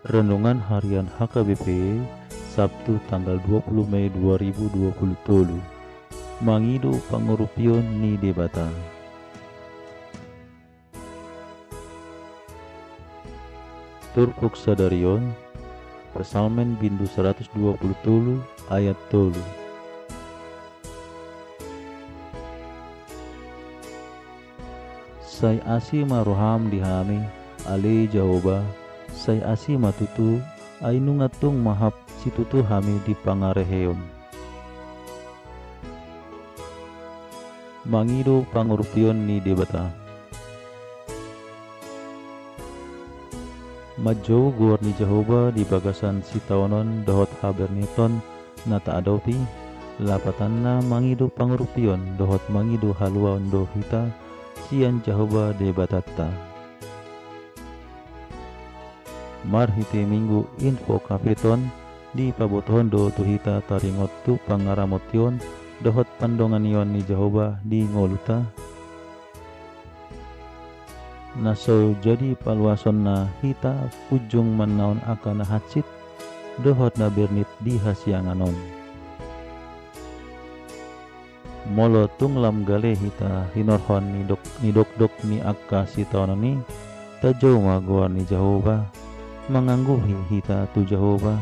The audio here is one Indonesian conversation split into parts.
Renungan Harian HKBP Sabtu tanggal 20 Mei 2020. Mangido pangurupion ni debata. Turpuk sadarion Pesalmen bindu 120 tolu ayat tolu. Say asi maroham dihami ali Jahoba, say asi matutu ay nungatung mahap situtu hami di pangareheon. Mangido pangurupion ni debata. Majo guar ni Jahoba di bagasan sitaonon dohot haberniton na taadopi lapatan na mangido pangurupion dohot mangido haluan dohita sian Jahoba debatatta. Marhiti minggu info kapeton di pabotohon do tuhita taringot tu pangaramotion dohot pandonganion ni Jahoba di ngoluta. Naso jadi paluason na hita ujung manaon akan na hatsit dohot na bernit di hasianganon. Molo tunglam gale hita hinorhon ni dok ni akka si taonon ni tajo maguar ni Jahoba mangangguhi hita tu Jahoba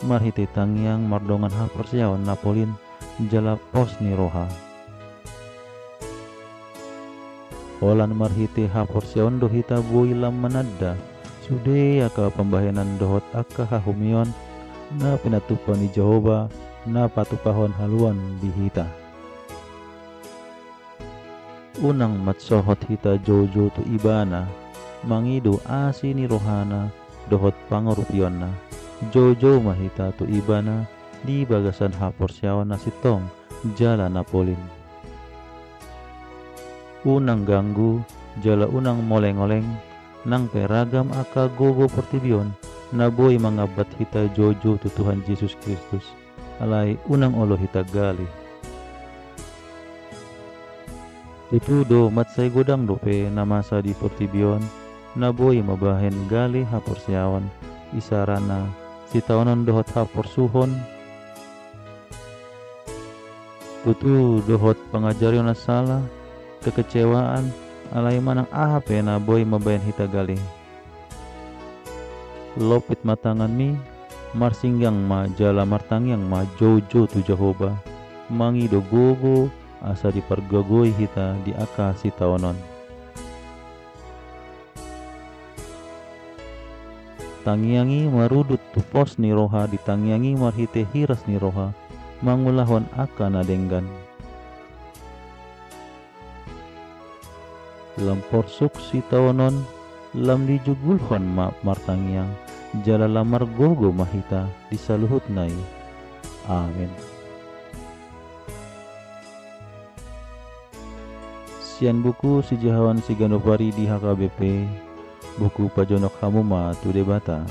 marhite tangyang mardongan ha persyawan napolin jala pos ni roha. Holan marhite ha persyawan dohita boilam manadda sude aka pembahenan dohot akka hahumion na pinatupan ni Jahoba na patupahon haluan di hita. Unang matsohot hita jojo tu ibana mangido asi ni rohana dohot pangurupion na jojo mahita tu ibana di bagasan ha persyawan na sitong jala napolin. Unang ganggu jala unang moleng-oleng nang peragam aka gogo pertibion na boy mangabat hita jojo tu Tuhan Yesus Kristus alai unang olo hita gali. Itu do matsay godang dope na masa di pertibion na boy mabahen gali ha persyawan isarana si taonon dohot ha persuhon tutu dohot pangajarion na salah kekecewaan alai manang ahape na boy mabayan hita gali. Lopit matangan mi marsinggang ma jala martangyang ma jojo tu Jahoba mangido gogo asa dipargogoy hita di aka si taonon. Tangyangi marudut tu pos ni roha di tangyangi marhite hiras ni roha mangulahon aka na denggan. Lamporsuk si taonon lam dijugulhon ma martangyang jala lamar gogo mahita disaluhut nai. Amin. Sian buku si Jahawan si Ganopari di HKBP buku pajonok hamuma tu debata.